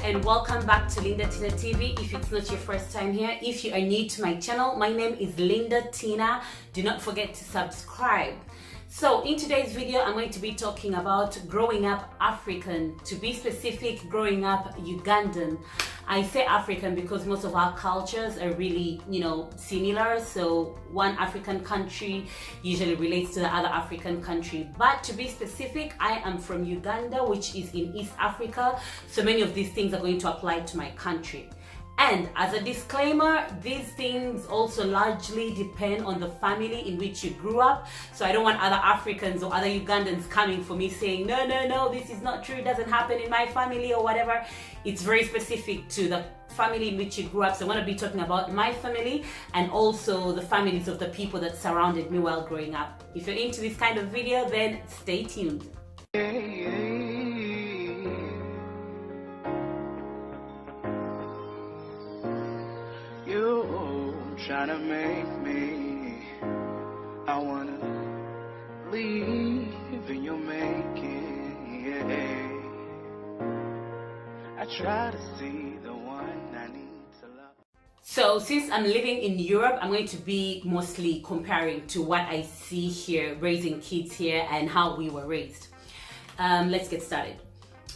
and welcome back to Linda Tina TV. If it's not your first time here, if you are new to my channel, my name is Linda Tina. Do not forget to subscribe. So in today's video, I'm going to be talking about growing up African. To be specific, growing up Ugandan. I say African because most of our cultures are really, similar. So one African country usually relates to the other African country. But to be specific, I am from Uganda, which is in East Africa. So many of these things are going to apply to my country. And as a disclaimer, these things also largely depend on the family in which you grew up. So I don't want other Africans or other Ugandans coming for me saying, no, this is not true, it doesn't happen in my family or whatever. It's very specific to the family in which you grew up. So I want to be talking about my family and also the families of the people that surrounded me while growing up. If you're into this kind of video, then stay tuned. Trying to make me, I wanna leave in your making, yeah. I try to see the one I need to love. So since I'm living in Europe, I'm going to be mostly comparing to what I see here, raising kids here and how we were raised. Let's get started.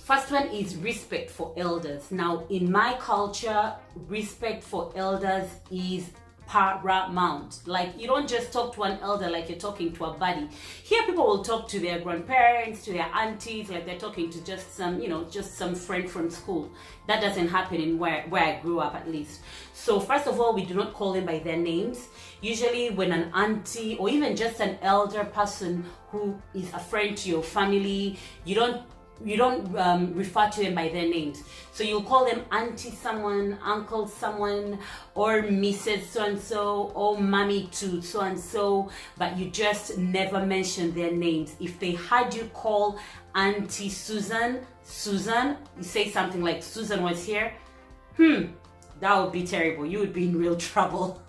First one is respect for elders. Now, in my culture, respect for elders is paramount. Like, you don't just talk to an elder like you're talking to a buddy. Here people will talk to their grandparents, to their aunties, like they're talking to just some friend from school. That doesn't happen in where I grew up, at least. So first of all, we do not call them by their names. Usually when an auntie or even just an elder person who is a friend to your family, you don't refer to them by their names. So you'll call them auntie someone, uncle someone, or Mrs. so-and-so, or mommy to so-and-so, but you just never mention their names. If they had you call Auntie Susan, you say something like, Susan was here, that would be terrible. You would be in real trouble.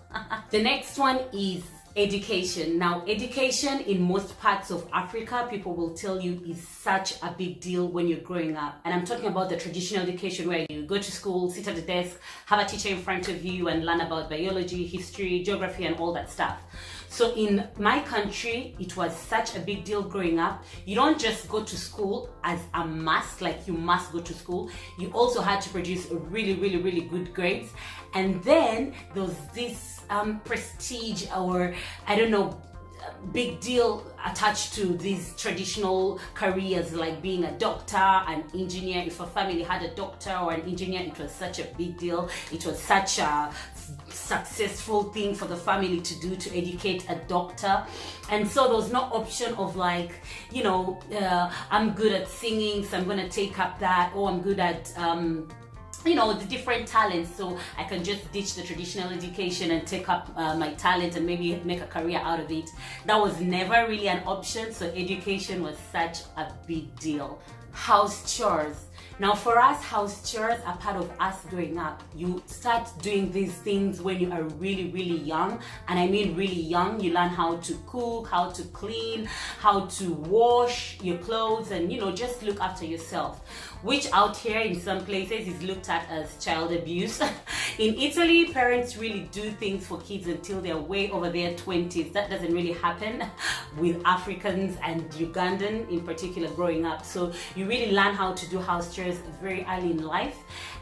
The next one is education. Now, education in most parts of Africa, people will tell you, is such a big deal when you're growing up. And I'm talking about the traditional education where you go to school, sit at the desk, have a teacher in front of you and learn about biology, history, geography, and all that stuff. So in my country, it was such a big deal growing up. You don't just go to school as a must, like you must go to school. You also had to produce really, really, really good grades. And then there was this prestige, or I don't know, big deal attached to these traditional careers, like being a doctor, an engineer. If a family had a doctor or an engineer, it was such a big deal. It was such a successful thing for the family to do, to educate a doctor. And so there was no option of like, I'm good at singing, so I'm going to take up that, or I'm good at the different talents, so I can just ditch the traditional education and take up my talent and maybe make a career out of it. That was never really an option, so education was such a big deal. House chores. Now for us, house chores are part of us growing up. You start doing these things when you are really, really young. And I mean really young. You learn how to cook, how to clean, how to wash your clothes, and just look after yourself. Which out here in some places is looked at as child abuse. In Italy, parents really do things for kids until they're way over their 20s. That doesn't really happen with Africans and Ugandan in particular growing up. So you really learn how to do house chores very early in life,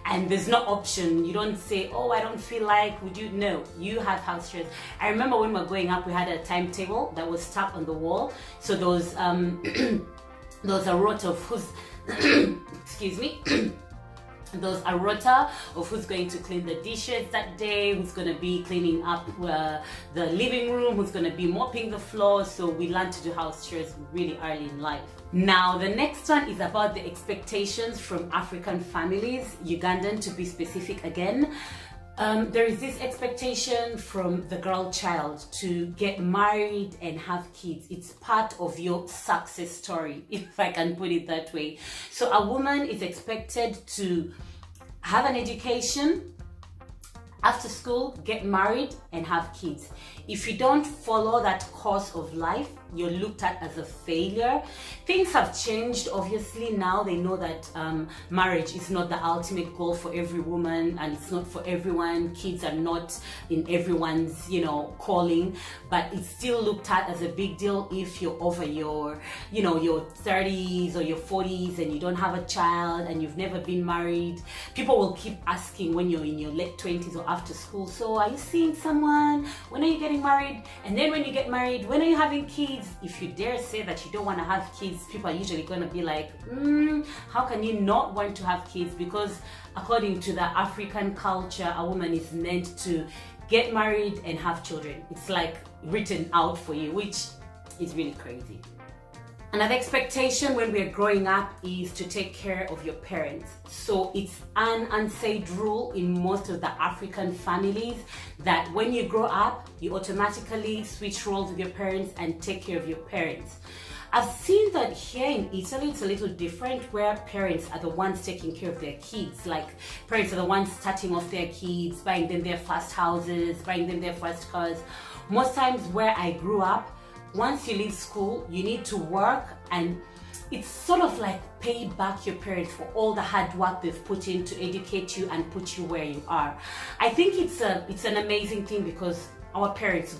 and there's no option. You don't say, oh, I don't feel like, would you? No, you have house chores. I remember when we were growing up, we had a timetable that was stuck on the wall. So those there was a rota of who's excuse me there was a rota of who's going to clean the dishes that day, who's going to be cleaning up the living room, who's going to be mopping the floor. So we learned to do house chores really early in life. Now the next one is about the expectations from African families, Ugandan to be specific again. There is this expectation from the girl child to get married and have kids. It's part of your success story, if I can put it that way. So a woman is expected to have an education, after school, get married and have kids. If you don't follow that course of life, you're looked at as a failure. Things have changed, obviously. Now they know that marriage is not the ultimate goal for every woman, and it's not for everyone. Kids are not in everyone's, calling, but it's still looked at as a big deal if you're over your 30s or your 40s and you don't have a child and you've never been married. People will keep asking when you're in your late 20s or after school, so are you seeing someone? When are you getting married? And then when you get married, when are you having kids? If you dare say that you don't want to have kids, people are usually going to be like, how can you not want to have kids? Because according to the African culture, a woman is meant to get married and have children. It's like written out for you, which is really crazy. Another expectation when we're growing up is to take care of your parents. So it's an unsaid rule in most of the African families that when you grow up, you automatically switch roles with your parents and take care of your parents. I've seen that here in Italy, it's a little different, where parents are the ones taking care of their kids. Like, parents are the ones starting off their kids, buying them their first houses, buying them their first cars. Most times where I grew up, once you leave school, you need to work, and it's sort of like pay back your parents for all the hard work they've put in to educate you and put you where you are. I think it's an amazing thing because our parents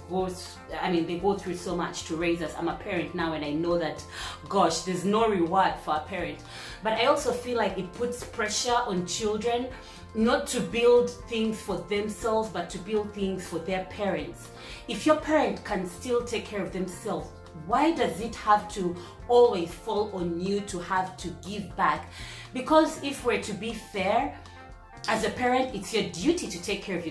they go through so much to raise us. I'm a parent now and I know that, gosh, there's no reward for a parent. But I also feel like it puts pressure on children not to build things for themselves, but to build things for their parents. If your parent can still take care of themselves, why does it have to always fall on you to have to give back? Because if we're to be fair, as a parent, it's your duty to take care of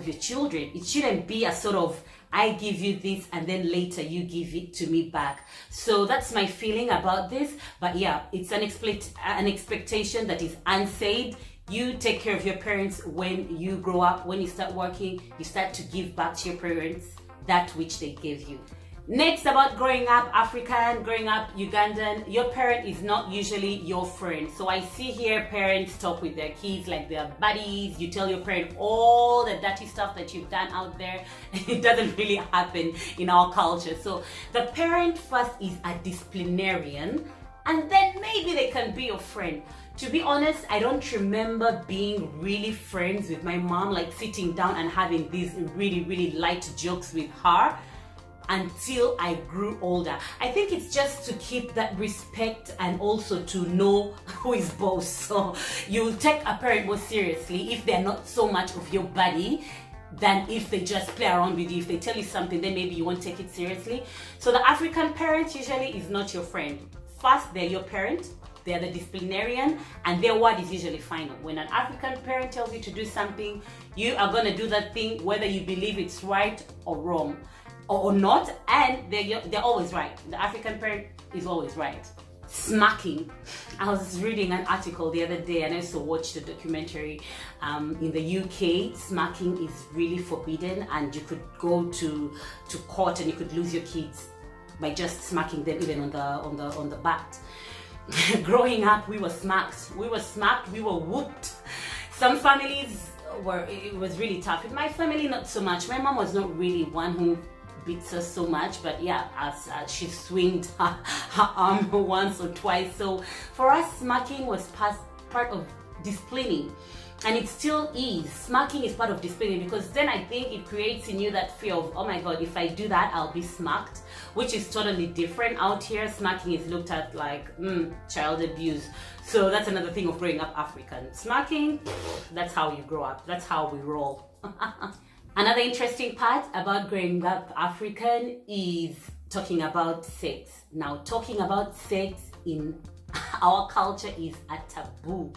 your children. It shouldn't be a sort of, I give you this and then later you give it to me back. So that's my feeling about this. But yeah, it's an expectation that is unsaid. You take care of your parents when you grow up. When you start working, you start to give back to your parents that which they gave you. Next, about growing up African, growing up Ugandan, your parent is not usually your friend. So I see here parents talk with their kids like they're buddies. You tell your parent all the dirty stuff that you've done out there. It doesn't really happen in our culture. So the parent first is a disciplinarian, and then maybe they can be your friend. To be honest, I don't remember being really friends with my mom, like sitting down and having these really, really light jokes with her until I grew older. I think it's just to keep that respect and also to know who is boss. So you take a parent more seriously if they're not so much of your buddy than if they just play around with you. If they tell you something, then maybe you won't take it seriously. So the African parent usually is not your friend. First, they're your parent. They're the disciplinarian, and their word is usually final. When an African parent tells you to do something, you are going to do that thing whether you believe it's right or wrong or not, and they're always right. The African parent is always right. Smacking. I was reading an article the other day and I also watched a documentary. In the UK, smacking is really forbidden, and you could go to court and you could lose your kids by just smacking them, even on the butt. Growing up, we were smacked, we were whooped. Some families it was really tough. In my family, not so much. My mom was not really one who beats us so much, but yeah, as she swinged her arm once or twice. So for us, smacking was part of disciplining. And it still is. Smacking is part of disciplining, because then I think it creates in you that fear of, oh my God, if I do that, I'll be smacked, which is totally different. Out here, smacking is looked at like child abuse. So that's another thing of growing up African. Smacking, that's how you grow up. That's how we roll. Another interesting part about growing up African is talking about sex. Now, talking about sex in our culture is a taboo.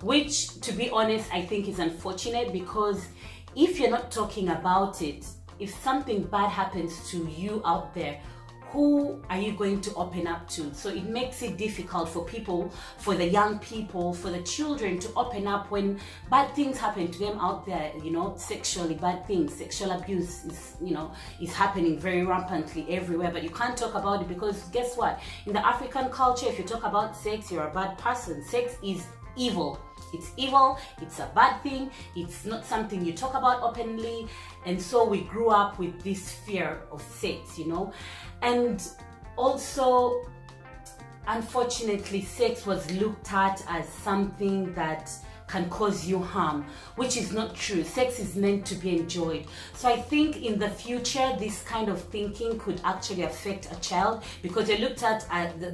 Which, to be honest, I think is unfortunate, because if you're not talking about it, if something bad happens to you out there, who are you going to open up to? So it makes it difficult for people, for the young people, for the children to open up when bad things happen to them out there, sexually bad things. Sexual abuse is happening very rampantly everywhere, but you can't talk about it, because guess what? In the African culture, if you talk about sex, you're a bad person. Sex is evil. It's evil, it's a bad thing, it's not something you talk about openly. And so we grew up with this fear of sex, you know. And also, unfortunately, sex was looked at as something that can cause you harm, which is not true. Sex is meant to be enjoyed. So I think in the future, this kind of thinking could actually affect a child, because you're looked at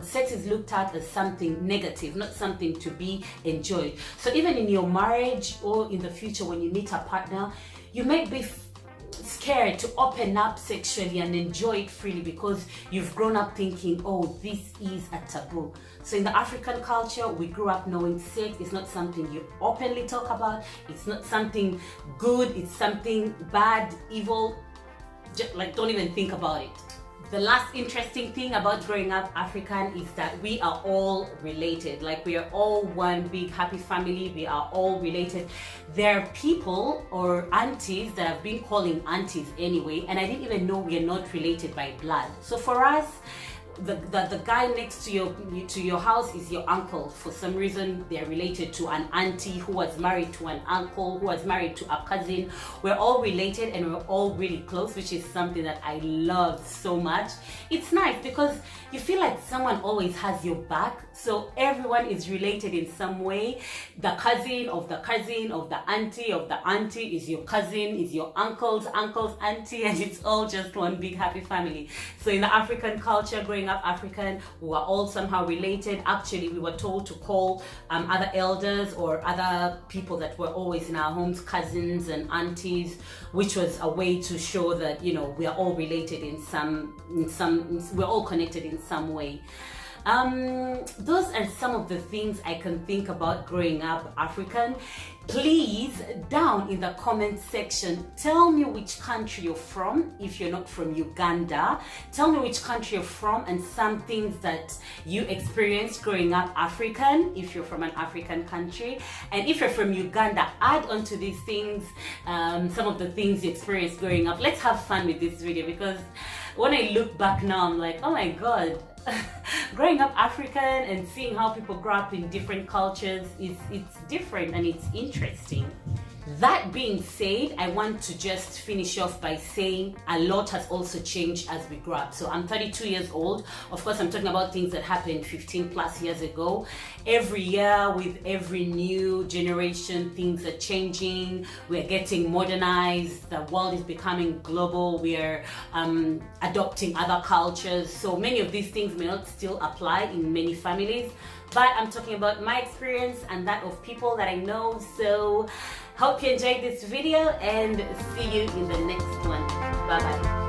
sex is looked at as something negative, not something to be enjoyed. So even in your marriage or in the future when you meet a partner, you might be scared to open up sexually and enjoy it freely because you've grown up thinking, oh, this is a taboo. So in the African culture, we grew up knowing sex is not something you openly talk about. It's not something good. It's something bad, evil. Just, like, don't even think about it. The last interesting thing about growing up African is that we are all related. Like, we are all one big happy family. We are all related. There are people or aunties that I've been calling aunties anyway, and I didn't even know we are not related by blood. So for us, the guy next to your house is your uncle. For some reason, they're related to an auntie who was married to an uncle who was married to a cousin. We're all related and we're all really close, which is something that I love so much. It's nice because you feel like someone always has your back. So everyone is related in some way. The cousin of the cousin of the auntie is your cousin, is your uncle's auntie, and it's all just one big happy family. So in the African culture, growing up African, we were all somehow related. Actually, we were told to call other elders or other people that were always in our homes cousins and aunties, which was a way to show that, you know, we are all related we're all connected in some way. Those are some of the things I can think about growing up African. Please, down in the comment section, tell me which country you're from. If you're not from Uganda, tell me which country you're from and some things that you experienced growing up African, if you're from an African country. And if you're from Uganda, add on to these things some of the things you experienced growing up. Let's have fun with this video, because when I look back now, I'm like, oh my God. Growing up African and seeing how people grow up in different cultures it's different and it's interesting. That being said, I want to just finish off by saying a lot has also changed as we grow up. So I'm 32 years old. Of course, I'm talking about things that happened 15 plus years ago. Every year with every new generation, things are changing. We're getting modernized. The world is becoming global. We're adopting other cultures. So many of these things may not still apply in many families, but I'm talking about my experience and that of people that I know. So hope you enjoyed this video and see you in the next one. Bye bye.